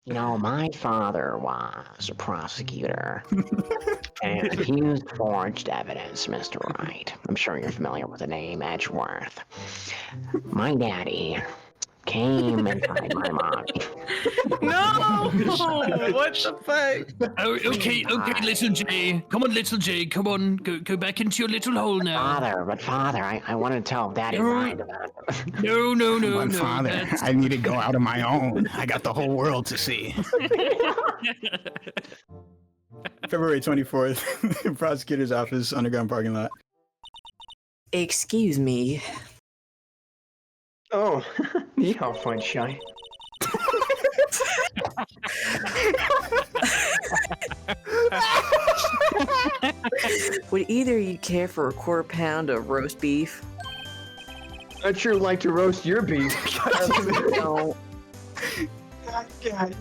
You know, my father was a prosecutor, and he used forged evidence, Mr. Wright. I'm sure you're familiar with the name Edgeworth. My daddy came inside my mommy. No! What the fuck? Oh, okay, little J. Come on, little J. Come on, go back into your little hole now. Father, I want to tell Daddy Wright about it. No, Father, I need to go out on my own. I got the whole world to see. February 24th, prosecutor's office, underground parking lot. Excuse me. Oh, 你好，Fun Shy。Would either of you care for a quarter pound of roast beef? I'd sure like to roast your beef. No.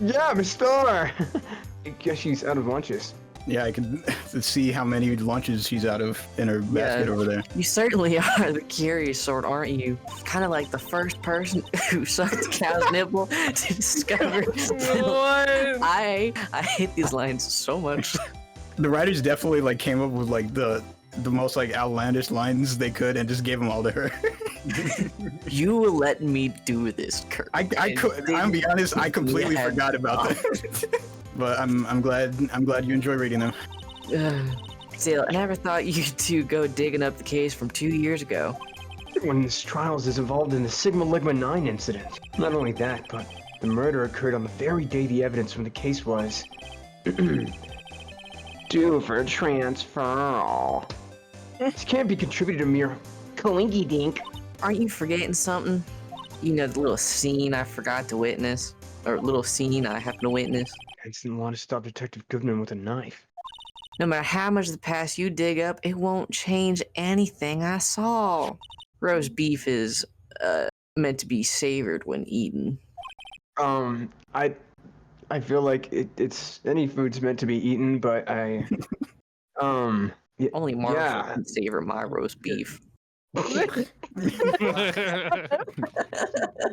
Yeah, Miss Star. I guess she's out of lunches. Yeah, I can see how many lunches she's out of in her basket over there. You certainly are the curious sort, aren't you? Kind of like the first person who sucked a cow's nipple to discover. What? I hate these lines so much. The writers definitely like came up with like the most like outlandish lines they could and just gave them all to her. You will let me do this, Kirk. I'll be honest, I completely forgot about that. But I'm glad you enjoy reading them. Still, I never thought you two go digging up the case from 2 years ago. One of these trials is involved in the Sigma Ligma 9 incident. Not only that, but the murder occurred on the very day the evidence from the case was Due for transfer. This can't be contributed to mere Kalinky dink. Aren't you forgetting something? You know, the little scene I forgot to witness? Or little scene I happened to witness? I didn't want to stop Detective Goodman with a knife. No matter how much of the past you dig up, it won't change anything I saw. Roast beef is, meant to be savored when eaten. I feel like it's any food's meant to be eaten, but I Only Marshall yeah. can savor my roast beef.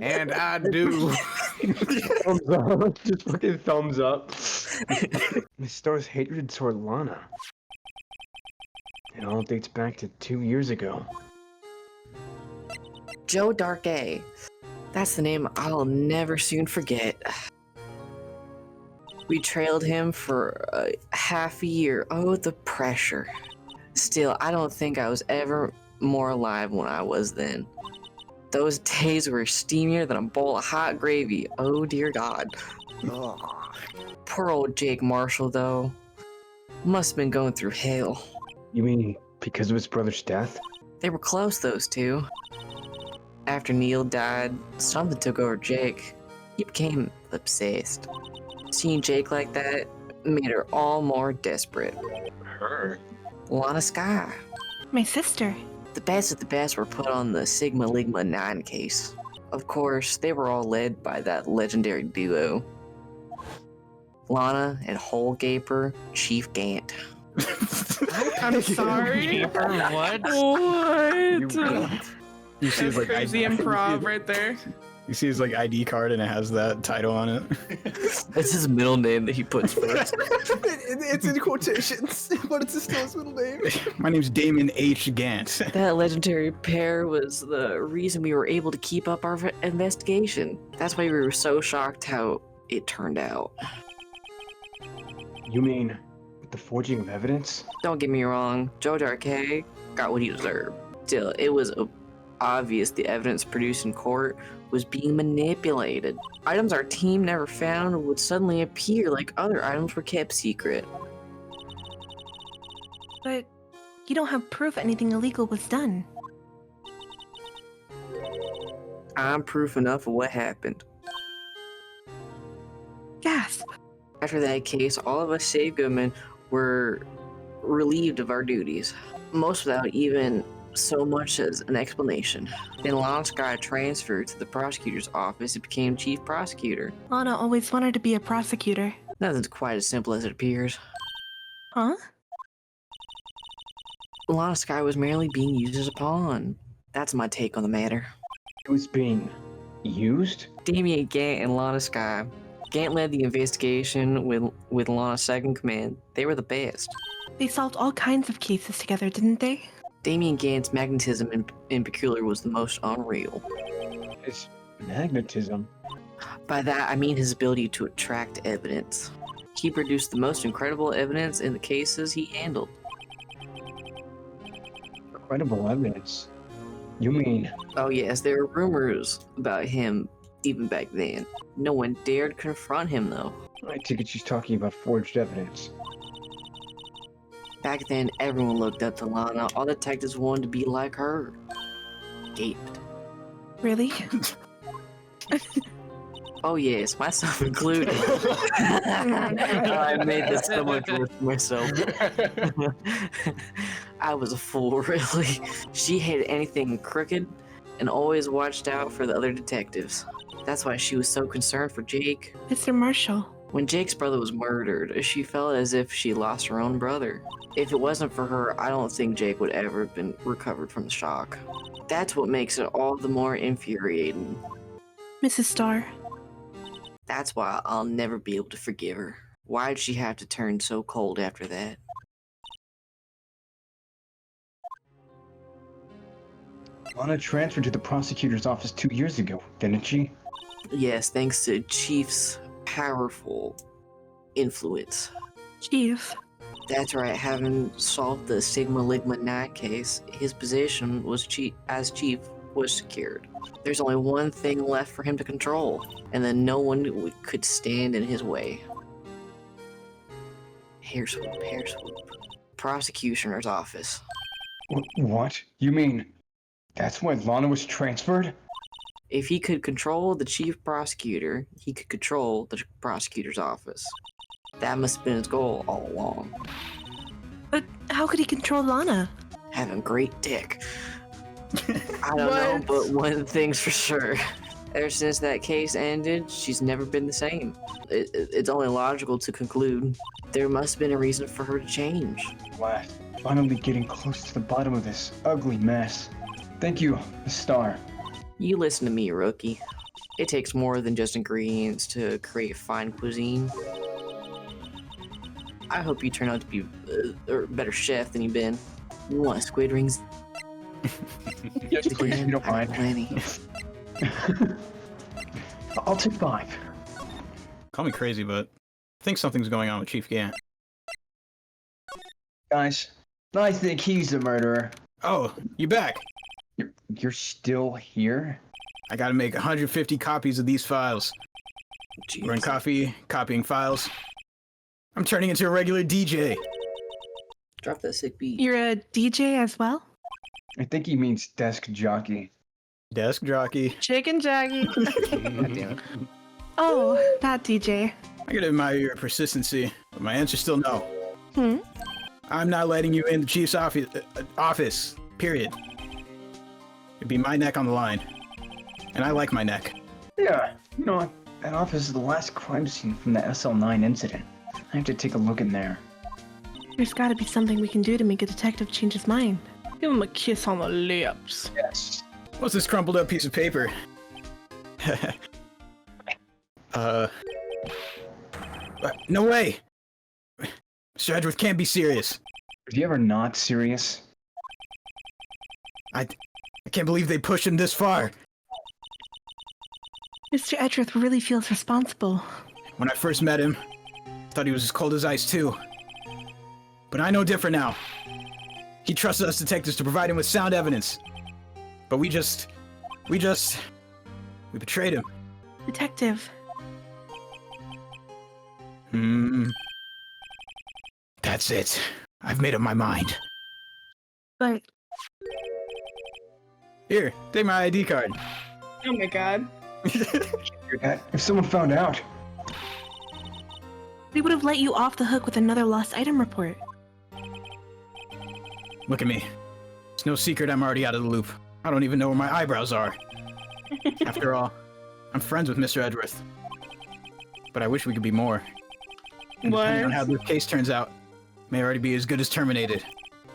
And I do. Thumbs up. Just fucking thumbs up. Miss Star's hatred toward Lana. It all dates back to 2 years ago. Joe Darkay. That's the name I'll never soon forget. We trailed him for half a year. Oh, the pressure. Still, I don't think I was ever more alive when I was then. Those days were steamier than a bowl of hot gravy. Oh, dear God. Ugh. Poor old Jake Marshall, though. Must have been going through hell. You mean because of his brother's death? They were close, those two. After Neil died, something took over Jake. He became obsessed. Seeing Jake like that made her all more desperate. Her? Lana Sky. My sister. The best of the best were put on the Sigma Ligma 9 case. Of course, they were all led by that legendary duo. Lana and Hole Gaper, Chief Gant. I'm sorry. What? What? You see his That's like crazy improv right there. You see his like ID card and it has that title on it. That's his middle name that he puts first. It's in quotations, but it's still his middle name. My name's Damon H. Gant. That legendary pair was the reason we were able to keep up our investigation. That's why we were so shocked how it turned out. You mean with the forging of evidence? Don't get me wrong, Joe Darkay got what he deserved. Still, it was obvious the evidence produced in court was being manipulated. Items our team never found would suddenly appear like other items were kept secret. But you don't have proof anything illegal was done. I'm proof enough of what happened. Gasp. After that case, all of us save Goodman were relieved of our duties, most without even so much as an explanation. Then Lana got transferred to the prosecutor's office and became chief prosecutor. Lana always wanted to be a prosecutor. Nothing's quite as simple as it appears. Huh? Lana Sky was merely being used as a pawn. That's my take on the matter. It was being used? Damien Gant and Lana Sky Gant led the investigation with Lana second command. They were the best. They solved all kinds of cases together, didn't they? Damien Gant's magnetism in particular was the most unreal. It's magnetism. By that, I mean his ability to attract evidence. He produced the most incredible evidence in the cases he handled. Incredible evidence. You mean? Oh yes, there were rumors about him even back then. No one dared confront him though. I take it she's talking about forged evidence. Back then, everyone looked up to Lana. All detectives wanted to be like her. Gaped. Really? Oh yes, myself included. I made this so much worse for myself. I was a fool, really. She hated anything crooked and always watched out for the other detectives. That's why she was so concerned for Jake. Mr. Marshall. When Jake's brother was murdered, she felt as if she lost her own brother. If it wasn't for her, I don't think Jake would ever have been recovered from the shock. That's what makes it all the more infuriating. Mrs. Starr. That's why I'll never be able to forgive her. Why'd she have to turn so cold after that? Lana transferred to the prosecutor's office 2 years ago, didn't she? Yes, thanks to Chief's powerful influence. Chief. That's right, having solved the Sigma Ligma 9 case, his position was as chief was secured. There's only one thing left for him to control, and then no one could stand in his way. Hair swoop, hair swoop. Prosecutioner's office. What? You mean that's why Lana was transferred? If he could control the chief prosecutor, he could control the prosecutor's office. That must have been his goal all along. But how could he control Lana? Having great dick. I don't know, but one thing's for sure. Ever since that case ended, she's never been the same. It's only logical to conclude there must have been a reason for her to change. Last, finally getting close to the bottom of this ugly mess. Thank you, Miss Starr. You listen to me, rookie. It takes more than just ingredients to create fine cuisine. I hope you turn out to be a better chef than you've been. You want squid rings? Yes, please, you don't mind. Plenty. I'll take 5. Call me crazy, but I think something's going on with Chief Gant. Guys, I think he's the murderer. Oh, you back? You're still here? I gotta make 150 copies of these files. Run coffee, copying files. I'm turning into a regular DJ. Drop that sick beat. You're a DJ as well? I think he means desk jockey. Desk jockey. Chicken Jackie. God damn it. Oh, that DJ. I gotta admire your persistency, but my answer's still no. Hmm? I'm not letting you in the chief's office, period. It'd be my neck on the line. And I like my neck. Yeah, you know, that office is the last crime scene from the SL9 incident. I have to take a look in there. There's gotta be something we can do to make a detective change his mind. Give him a kiss on the lips. Yes. What's this crumpled up piece of paper? No way! Mr. Edgeworth can't be serious. Is he ever not serious? I can't believe they pushed him this far. Mr. Edgeworth really feels responsible. When I first met him, I thought he was as cold as ice too. But I know different now. He trusted us detectives to provide him with sound evidence. But we betrayed him. Detective. That's it. I've made up my mind. But Here, take my ID card. Oh my god. If someone found out. we would have let you off the hook with another lost item report. Look at me. It's no secret I'm already out of the loop. I don't even know where my eyebrows are. After all, I'm friends with Mr. Edgeworth. But I wish we could be more. And depending on how this case turns out, may already be as good as terminated.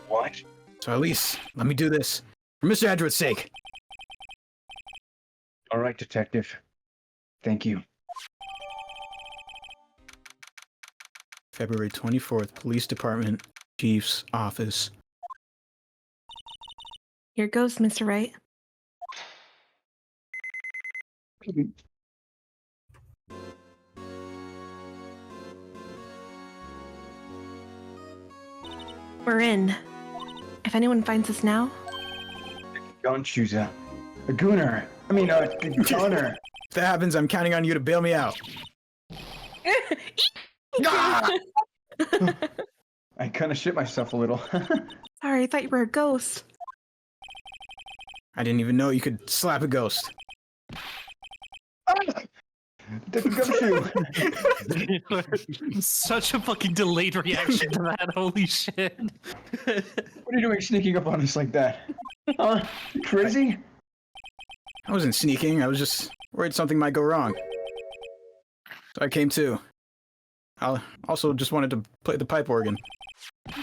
What? So at least, let me do this. For Mr. Edgeworth's sake. All right, detective. Thank you. February 24th, Police Department, Chief's Office. Here goes, Mr. Wright. We're in. If anyone finds us now, Gumshoe's a gooner. I mean, a gunner. If that happens, I'm counting on you to bail me out. Ah! I kind of shit myself a little. sorry, I thought you were a ghost. I didn't even know you could slap a ghost. Gumshoe. Such a fucking delayed reaction to that. Holy shit. What are you doing sneaking up on us like that? Huh? You crazy? I wasn't sneaking, I was just worried something might go wrong. So I came too. I also just wanted to play the pipe organ. If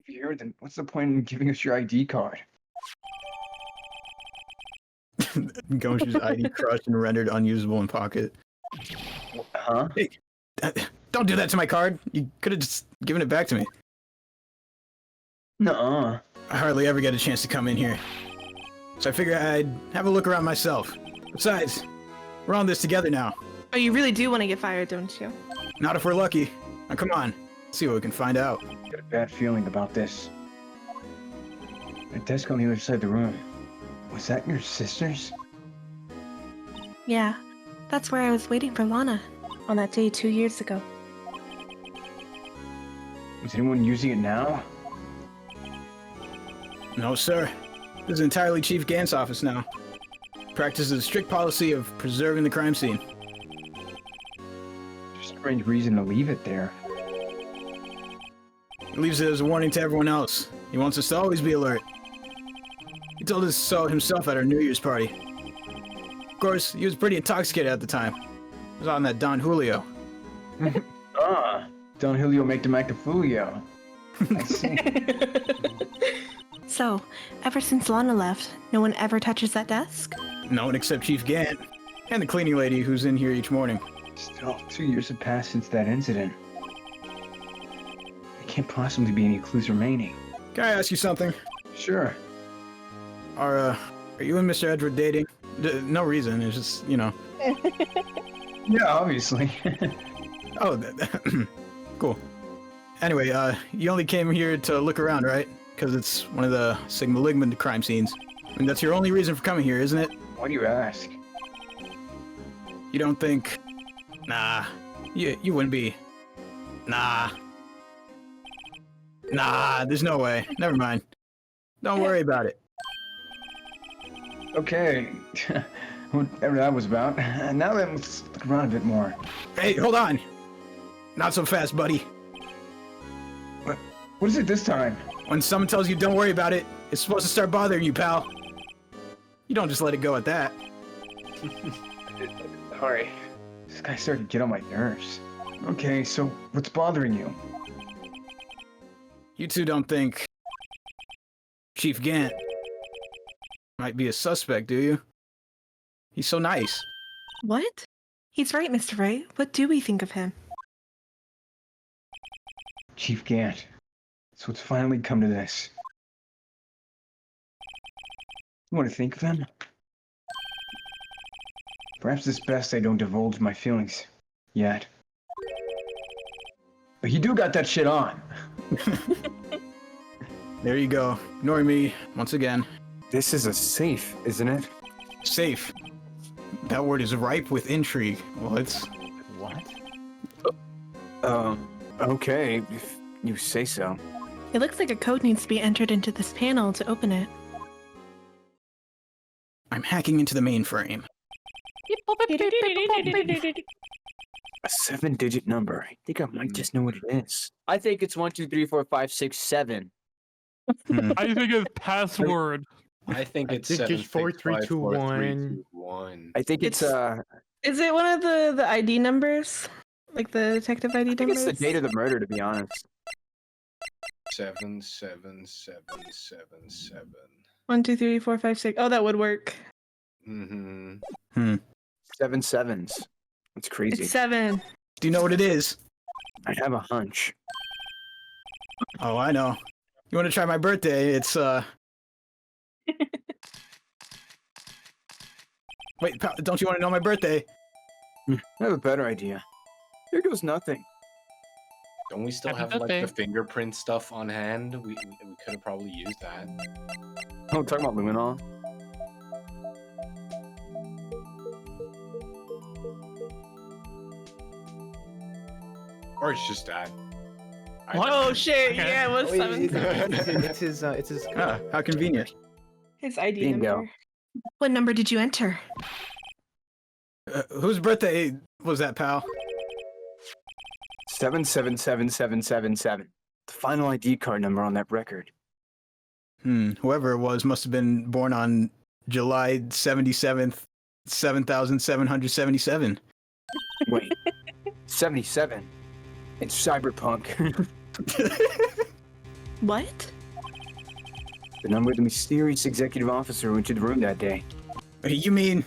you're here, then what's the point in giving us your ID card? Gumshoe's ID crushed and rendered unusable in pocket. Huh? Hey, don't do that to my card. You could have just given it back to me. Nuh-uh. I hardly ever get a chance to come in here. So I figured I'd have a look around myself. Besides, we're on this together now. Oh, you really do want to get fired, don't you? Not if we're lucky. Now come on, let's see what we can find out. I got a bad feeling about this. A desk on the other side of the room. Was that your sister's? Yeah, that's where I was waiting for Lana on that day 2 years ago. Is anyone using it now? No, sir. This is entirely Chief Gant's office now. Practices a strict policy of preserving the crime scene. There's a strange reason to leave it there. He leaves it as a warning to everyone else. He wants us to always be alert. He told us so himself at our New Year's party. Of course, he was pretty intoxicated at the time. He was on that Don Julio. Don Julio make them act a foolio. I see. So, ever since Lana left, no one ever touches that desk? No one except Chief Gant. And the cleaning lady who's in here each morning. Still, 2 years have passed since that incident. There can't possibly be any clues remaining. Can I ask you something? Sure. Are you and Mr. Edgeworth dating? No reason, it's just, you know. Yeah, obviously. Oh, cool. Anyway, you only came here to look around, right? Because it's one of the Sigma Ligma crime scenes. I mean, that's your only reason for coming here, isn't it? Why do you ask? You don't think... Nah. You wouldn't be... Nah. Nah, there's no way. Never mind. Don't worry about it. Okay. Whatever that was about. Now let's look around a bit more. Hey, hold on! Not so fast, buddy. What is it this time? When someone tells you don't worry about it, it's supposed to start bothering you, pal. You don't just let it go at that. Sorry. This guy started to get on my nerves. Okay, so what's bothering you? You two don't think Chief Gant might be a suspect, do you? He's so nice. What? He's right, Mr. Wright. What do we think of him? Chief Gant. So it's finally come to this. You want to think of him? Perhaps it's best I don't divulge my feelings yet. But you do got that shit on. There you go. Ignoring me once again. This is a safe, isn't it? Safe. That word is ripe with intrigue. Well, it's... What? Okay, if you say so. It looks like a code needs to be entered into this panel to open it. I'm hacking into the mainframe. A 7-digit number. I think I might just know what it is. I think it's 1, 2, 3, 4, 5, 6, 7. I think it's password. I think it's 4, 3, 2, 1. 1. I think it's Is it one of the ID numbers? Like the detective ID I think numbers? it's the date of the murder, to be honest. 7, 7, 7, 7, 7. 1, 2, 3, 4, 5, 6. Oh, that would work. Mm-hmm. 7 sevens. That's crazy. It's 7. Do you know what it is? I have a hunch. Oh, I know. You want to try my birthday? It's Wait, pal, don't you want to know my birthday? I have a better idea. Here goes nothing. Don't we still Happy have like birthday. the fingerprint stuff on hand? We could have probably used that. Oh, talking about Luminol? Or it's just that. Oh shit! Okay. Yeah, it was Oh, 7. it's his. It's his. Ah, how convenient. His ID Bingo. number. What number did you enter? Whose birthday was that, pal? 777777. The final ID card number on that record. Whoever it was must have been born on July 77th, 7777. Wait. 77. It's cyberpunk. What? The number of the mysterious executive officer who entered the room that day. You mean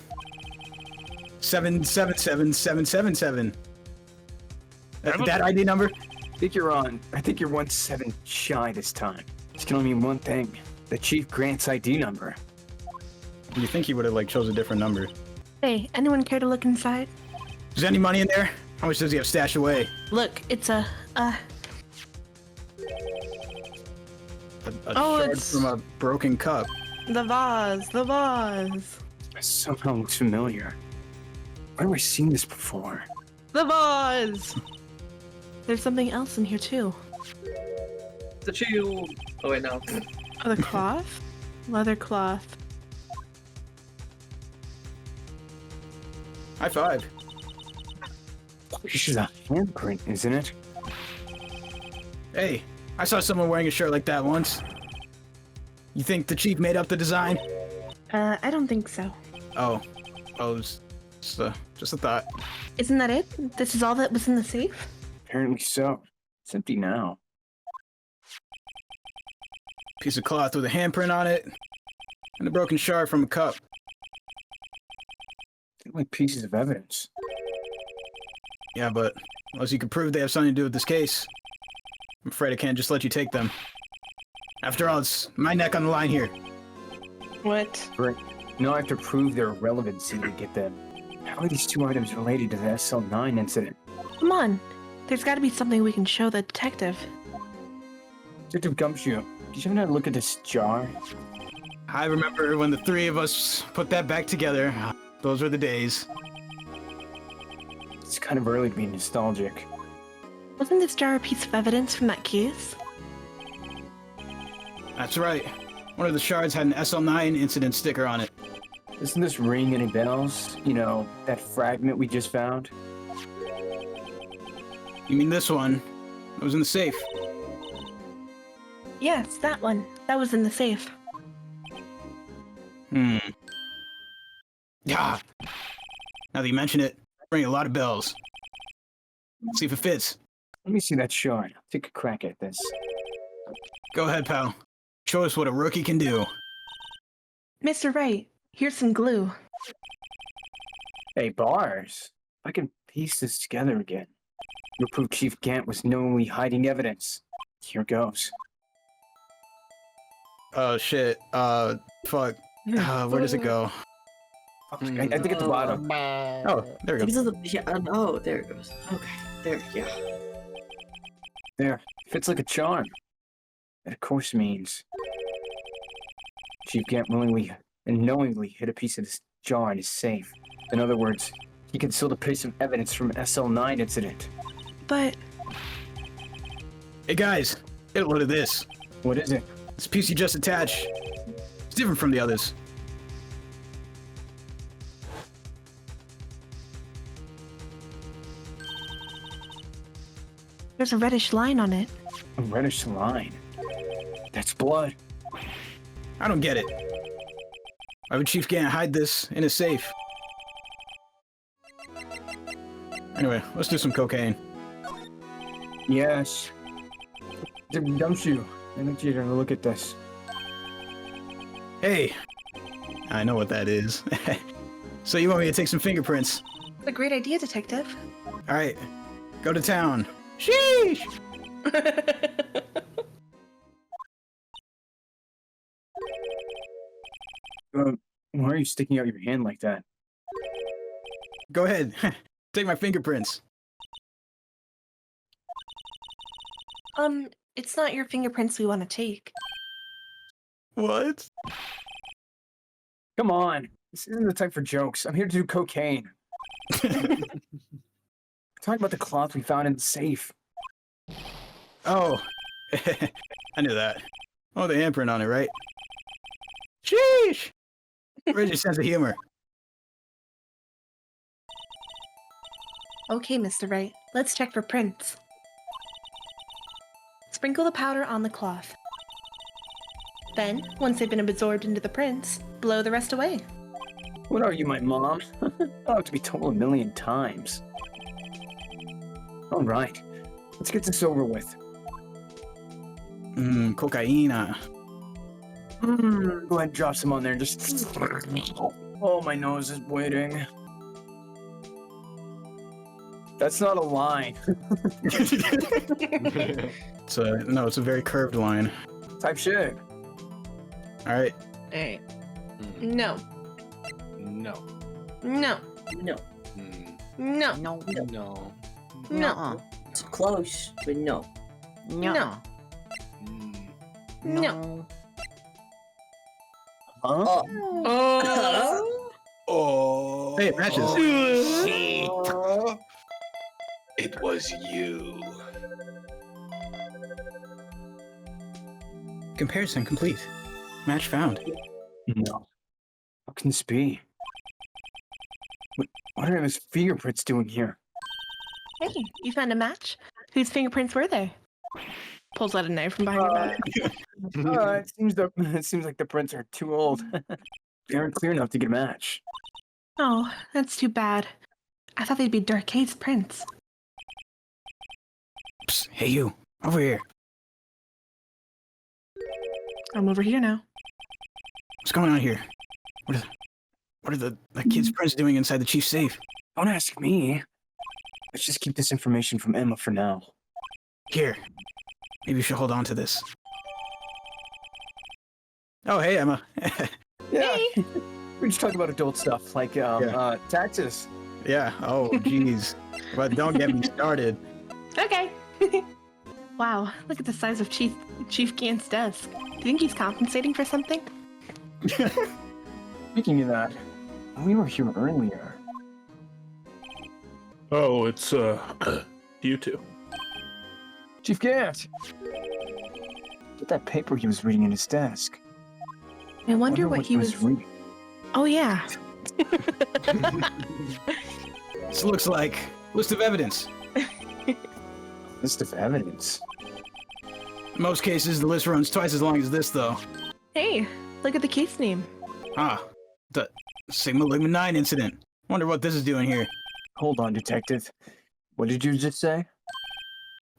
777777? That ID number? I think you're 1 7 shy this time. This can only mean one thing. The Chief Grant's ID number. You think he would have like chose a different number? Hey, anyone care to look inside? Is there any money in there? How much does he have stashed away? Look, it's a A Oh, shard it's- from a broken cup. The vase. The vase. That somehow looks familiar. Where have I seen this before? The vase. There's something else in here too. The shield. Oh wait, no. Oh, the cloth. Leather cloth. High five. This is a handprint, isn't it? Hey, I saw someone wearing a shirt like that once. You think the chief made up the design? I don't think so. Oh, it's just a thought. Isn't that it? This is all that was in the safe? Apparently so. It's empty now. Piece of cloth with a handprint on it, and a broken shard from a cup. They're like pieces of evidence. Yeah, but unless you can prove they have something to do with this case, I'm afraid I can't just let you take them. After all, it's my neck on the line here. What? Right. Now I have to prove their relevancy to get them. How are these two items related to the SL9 incident? Come on. There's gotta be something we can show the detective. Detective Gumshoe, did you ever look at this jar? I remember when the three of us put that back together. Those were the days. It's kind of early to be nostalgic. Wasn't this jar a piece of evidence from that case? That's right. One of the shards had an SL9 incident sticker on it. Doesn't this ring any bells? You know, that fragment we just found? You mean this one? It was in the safe. Yes, that one. That was in the safe. Yeah. Now that you mention it, ring a lot of bells. See if it fits. Let me see that shard. I'll take a crack at this. Go ahead, pal. Show us what a rookie can do. Mr. Wright, here's some glue. Hey, bars. I can piece this together again. You'll prove Chief Gant was knowingly hiding evidence. Here goes. Oh, shit. Fuck. Where does it go? I think at the bottom. Oh, there we go. Oh, there it goes. Okay, there, yeah. There. Fits like a charm. That, of course, means Chief Gant willingly and knowingly hid a piece of this jar in his safe. In other words, he concealed a piece of evidence from SL9 incident. But Hey, guys. Get a load of this. What is it? This piece you just attached. It's different from the others. there's a reddish line on it. A reddish line. That's blood. I don't get it. Why would Chief Gant hide this in his safe? Anyway, let's do some cocaine. Yes. The Gumshoe. I need you to look at this. Hey. I know what that is. So you want me to take some fingerprints? A great idea, detective. Alright. Go to town. Sheesh! Why are you sticking out your hand like that? Go ahead. Take my fingerprints. It's not your fingerprints we want to take. What? Come on. This isn't the time for jokes. I'm here to do cocaine. Talking about the cloth we found in the safe. Oh. I knew that. Oh, the handprint on it, right? Sheesh! Where's your sense of humor? Okay, Mr. Wright. Let's check for prints. Sprinkle the powder on the cloth. Then, once they've been absorbed into the prints, blow the rest away. What are you, my mom? I'll have to be told 1,000,000 times. All right. Let's get this over with. Cocaina. Go ahead and drop some on there and just... Oh, my nose is bleeding. That's not a line. It's a very curved line. Type shit. All right. Alright. No. No. No. No. No. No. No. No. It's close, but no. No. No. Huh? Oh. Hey, it matches. It was you. Comparison complete. Match found. No. How can this be? What are his fingerprints doing here? Hey, you found a match? Whose fingerprints were they? Pulls out a knife from behind your back. It seems like the prints are too old. They aren't clear enough to get a match. Oh, that's too bad. I thought they'd be Darkade's prints. Psst, hey you, over here. I'm over here now. What's going on here? What are the kid's prints doing inside the chief's safe? Don't ask me. Let's just keep this information from Emma for now. Here, maybe you should hold on to this. Oh, hey Emma. Yeah. We just talk about adult stuff like taxes. Yeah. Oh, jeez. But don't get me started. Okay. Wow, look at the size of Chief Gant's desk. Do you think he's compensating for something? Speaking of that, we were here earlier. Oh, it's you two. Chief Gant! Get that paper he was reading in his desk. I wonder what he was reading. Oh yeah. This looks like list of evidence. List of evidence? In most cases, the list runs twice as long as this, though. Hey, look at the case name. Ah, the Sigma Ligma 9 incident. Wonder what this is doing here. Hold on, detective. What did you just say?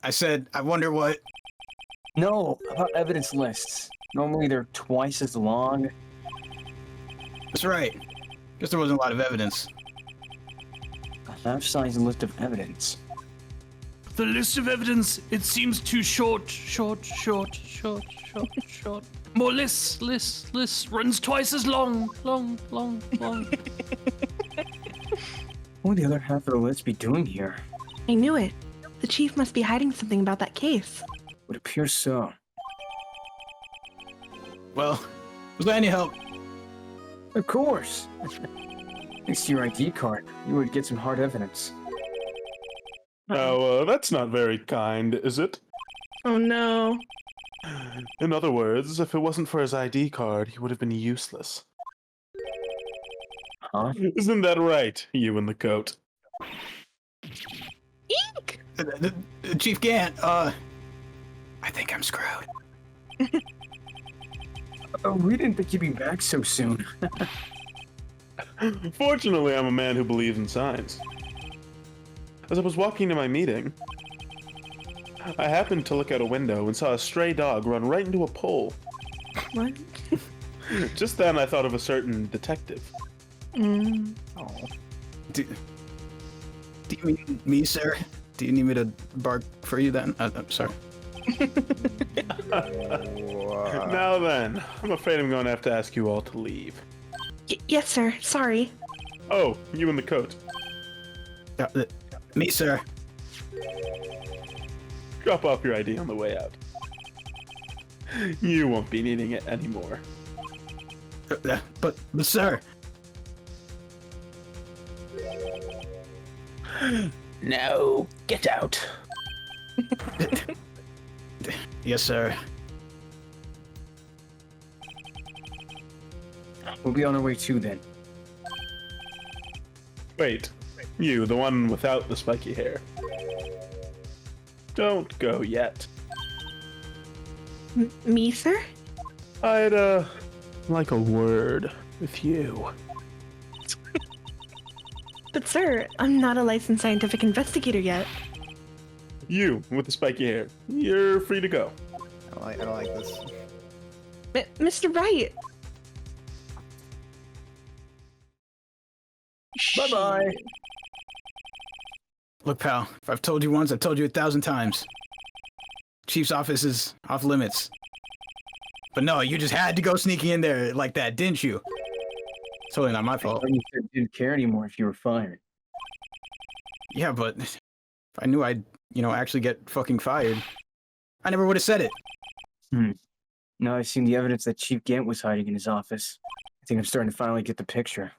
I said, I wonder what... No, about evidence lists. Normally they're twice as long. That's right. Guess there wasn't a lot of evidence. A half-size list of evidence. The list of evidence, it seems too short. More lists, runs twice as long. What would the other half of the list be doing here? I knew it. The chief must be hiding something about that case. Would appear so. Well, was that any help? Of course. Thanks to your ID card, you would get some hard evidence. Oh, that's not very kind, is it? Oh no. In other words, if it wasn't for his ID card, he would have been useless. Huh? Isn't that right, you in the coat? Eek! Chief Gant, I think I'm screwed. We didn't think you'd be back so soon. Fortunately, I'm a man who believes in signs. As I was walking to my meeting, I happened to look out a window and saw a stray dog run right into a pole. What? Just then, I thought of a certain detective. Oh. Do you mean me, sir? Do you need me to bark for you then? I'm sorry. Now then, I'm afraid I'm going to have to ask you all to leave. Yes, sir. Sorry. Oh, you in the coat. Me, sir. Drop off your ID on the way out. You won't be needing it anymore. But sir. No, get out. Yes, sir. We'll be on our way too then. Wait, you, the one without the spiky hair. Don't go yet. Me, sir? I'd, like a word with you. But, sir, I'm not a licensed scientific investigator yet. You, with the spiky hair, you're free to go. I don't like this. Mr. Wright! Bye-bye! Look, pal, if I've told you once, I've told you 1,000 times. Chief's office is off limits. But no, you just had to go sneaking in there like that, didn't you? Totally not my fault. You said you didn't care anymore if you were fired. Yeah, but if I knew I'd, actually get fucking fired, I never would have said it. Now I've seen the evidence that Chief Gant was hiding in his office. I think I'm starting to finally get the picture.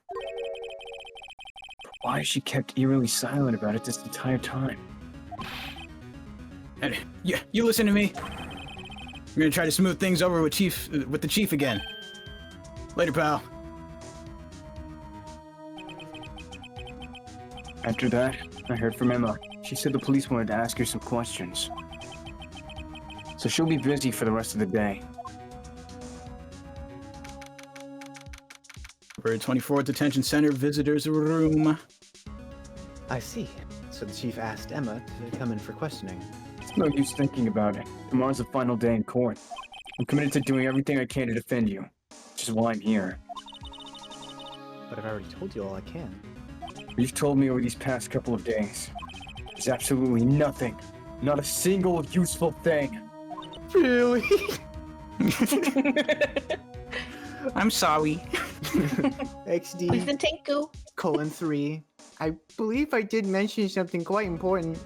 But why has she kept eerily silent about it this entire time? And you listen to me. I'm gonna try to smooth things over with the chief again. Later, pal. After that, I heard from Emma. She said the police wanted to ask her some questions. So she'll be busy for the rest of the day. We're at 24th Detention Center Visitors Room. I see. So the chief asked Emma to come in for questioning. It's no use thinking about it. Tomorrow's the final day in court. I'm committed to doing everything I can to defend you, which is why I'm here. But I've already told you all I can. You've told me over these past couple of days. There's absolutely nothing. Not a single useful thing. Really? I'm sorry. XD Tanko. :3. I believe I did mention something quite important.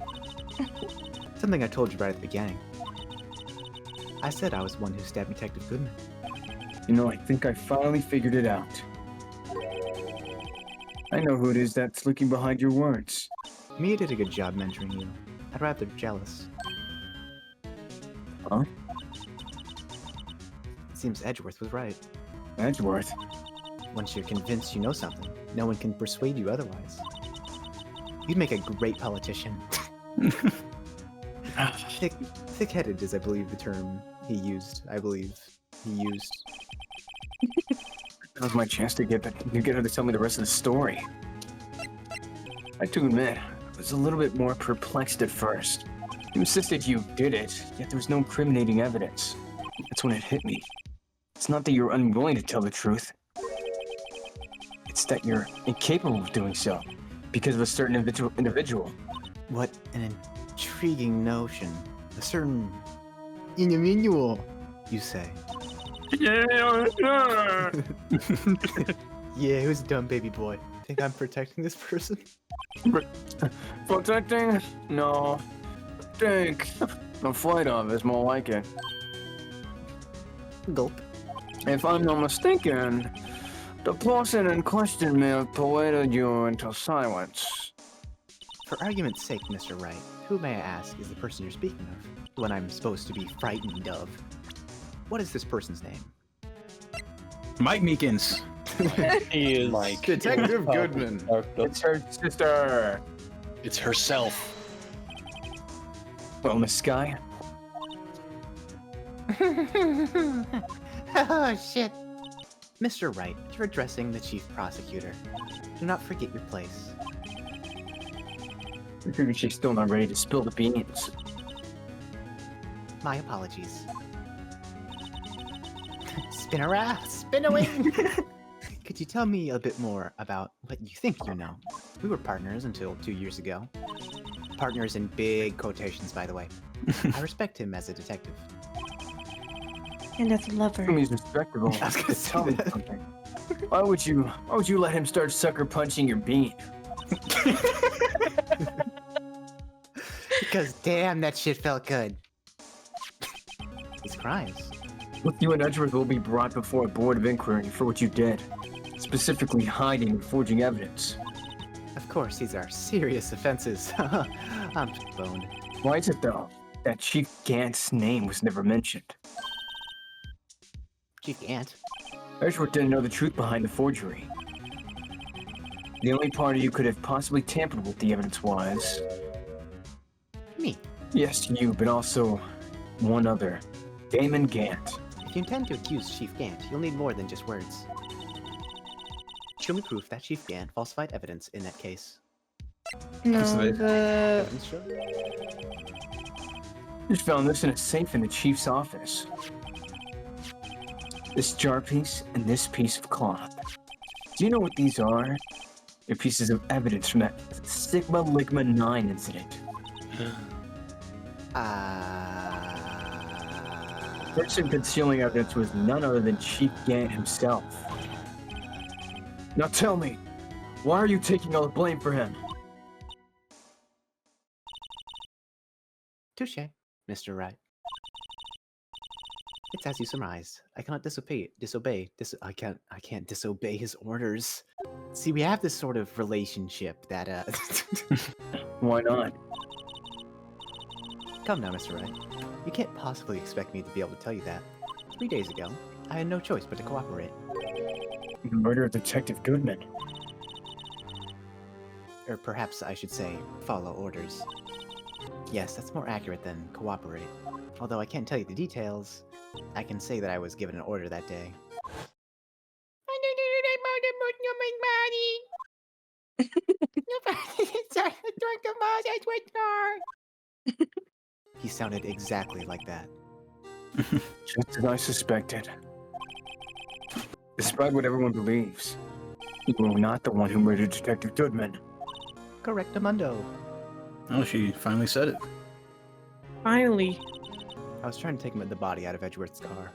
Something I told you right at the beginning. I said I was the one who stabbed Detective Goodman. I think I finally figured it out. I know who it is that's looking behind your words. Mia did a good job mentoring you. I'd rather jealous. Huh? It seems Edgeworth was right. Edgeworth? Once you're convinced you know something, no one can persuade you otherwise. You'd make a great politician. Thick-headed is, I believe, the term he used. That was my chance to get her to tell me the rest of the story. I have to admit, I was a little bit more perplexed at first. You insisted you did it, yet there was no incriminating evidence. That's when it hit me. It's not that you're unwilling to tell the truth. It's that you're incapable of doing so, because of a certain individual. What an intriguing notion. A certain individual, you say. Yeah. Yeah, who's a dumb baby boy? Think I'm protecting this person? Protecting? No. Think. A flight of is more like it. Gulp. If I'm not mistaken, the person in question may have persuaded you into silence. For argument's sake, Mr. Wright, who, may I ask, is the person you're speaking of? The one I'm supposed to be frightened of? What is this person's name? Mike Meekins. He is like Detective Goodman. It's her sister. It's herself. Well, Miss Sky. Oh, shit. Mr. Wright, you're addressing the chief prosecutor. Do not forget your place. I figure she's still not ready to spill the beans. My apologies. Spin around, spin away. Could you tell me a bit more about what you think you know? We were partners until 2 years ago. Partners in big quotations, by the way. I respect him as a detective. And as a lover. He's respectable. I was gonna Tell me something. Why would you let him start sucker punching your bean? Because damn, that shit felt good. His crimes. Both you and Edgeworth will be brought before a board of inquiry for what you did. Specifically hiding and forging evidence. Of course, these are serious offenses. I'm boned. Why is it though that Chief Gant's name was never mentioned? Chief Gant? Edgeworth didn't know the truth behind the forgery. The only party who could have possibly tampered with the evidence was... Me. Yes, you, but also one other. Damon Gant. If you intend to accuse Chief Gant, you'll need more than just words. Show me proof that Chief Gant falsified evidence in that case. No, the... Evidence show? You found this in a safe in the Chief's office. This jar piece and this piece of cloth. Do you know what these are? They're pieces of evidence from that Sigma Ligma 9 incident. The person concealing evidence was none other than Chief Gant himself. Now tell me, why are you taking all the blame for him? Touche, Mr. Wright. It's as you surmised. I cannot I can't disobey his orders. See, we have this sort of relationship that, Why not? Come now, Mr. Wright. You can't possibly expect me to be able to tell you that. 3 days ago, I had no choice but to cooperate. The murder of Detective Goodman. Or perhaps I should say, follow orders. Yes, that's more accurate than cooperate. Although I can't tell you the details, I can say that I was given an order that day. He sounded exactly like that. Just as I suspected. Despite what everyone believes, you were not the one who murdered Detective Goodman. Correctamundo. Oh, she finally said it. Finally. I was trying to take the body out of Edgeworth's car.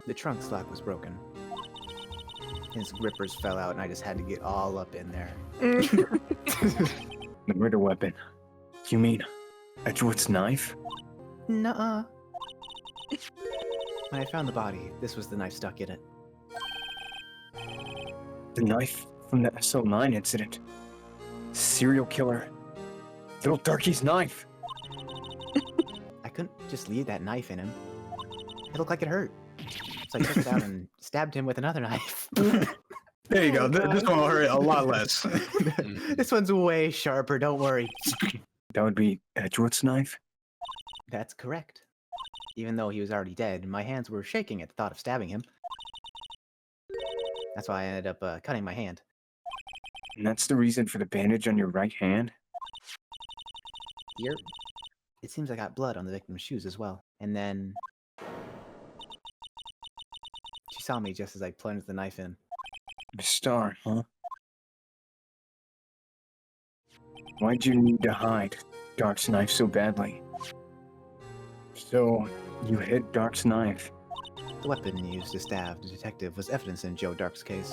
The trunk's lock was broken. His grippers fell out and I just had to get all up in there. The murder weapon. You mean Edgeworth's knife? Nuh-uh. When I found the body, this was the knife stuck in it. The knife from the SL9 incident. Serial killer. Little Darky's knife. I couldn't just leave that knife in him. It looked like it hurt. So I took it out and stabbed him with another knife. There you go. This one will hurt a lot less. This one's way sharper, don't worry. That would be Edgeworth's knife? That's correct. Even though he was already dead, my hands were shaking at the thought of stabbing him. That's why I ended up cutting my hand. And that's the reason for the bandage on your right hand? Yep. It seems I got blood on the victim's shoes as well. And then... she saw me just as I plunged the knife in. The star, huh? Why'd you need to hide Dark's knife so badly? So, you hid Dark's knife. The weapon used to stab the detective was evidence in Joe Dark's case.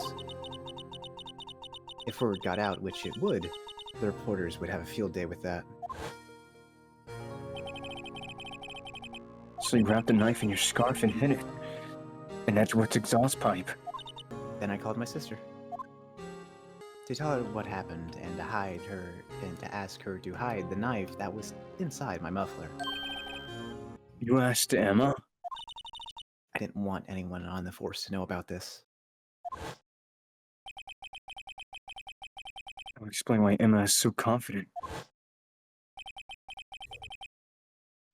If word got out, which it would, the reporters would have a field day with that. So you wrapped the knife in your scarf and hid it. In Edgeworth's exhaust pipe. Then I called my sister. To tell her what happened and to hide her and to ask her to hide the knife that was inside my muffler. You asked Emma? I didn't want anyone on the force to know about this. That would explain why Emma is so confident.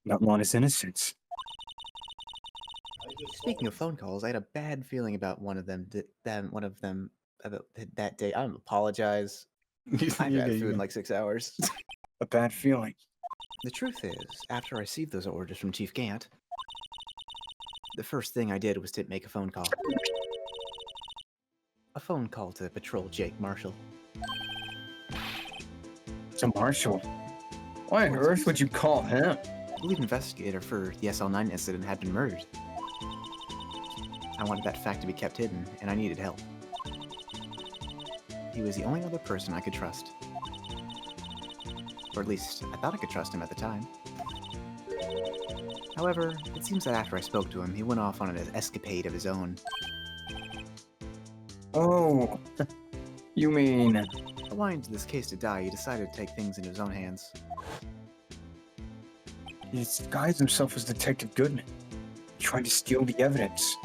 About Lana's innocence. Speaking of phone calls, I had a bad feeling about one of them about that day. I apologize. I've had food in like 6 hours. A bad feeling. The truth is, after I received those orders from Chief Gant, the first thing I did was to make a phone call. A phone call to Patrol Jake Marshall. So Marshall, why on earth would you call him? The lead investigator for the SL9 incident had been murdered. I wanted that fact to be kept hidden, and I needed help. He was the only other person I could trust. Or at least, I thought I could trust him at the time. However, it seems that after I spoke to him, he went off on an escapade of his own. Oh, you mean... Aligned to this case to die, he decided to take things into his own hands. He disguised himself as Detective Goodman, trying to steal the evidence.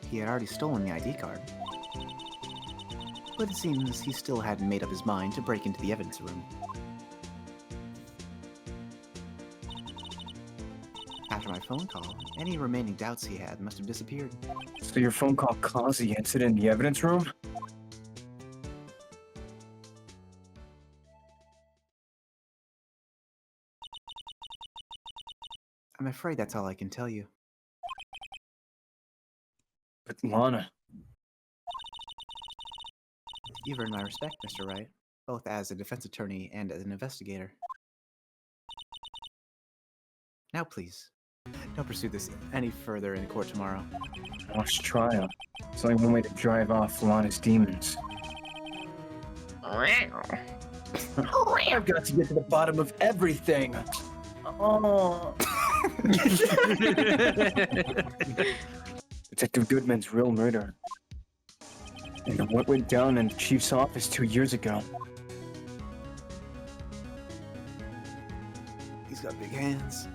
He had already stolen the ID card. But it seems he still hadn't made up his mind to break into the evidence room. After my phone call, any remaining doubts he had must have disappeared. So your phone call caused the incident in the evidence room? I'm afraid that's all I can tell you. But Lana... You've earned my respect, Mr. Wright, both as a defense attorney and as an investigator. Now please, don't pursue this any further in court tomorrow. Watch trial. It's only one way to drive off Lana's demons. I've got to get to the bottom of everything! Oh. Detective Goodman's real murder. And what went down in the chief's office 2 years ago. He's got big hands.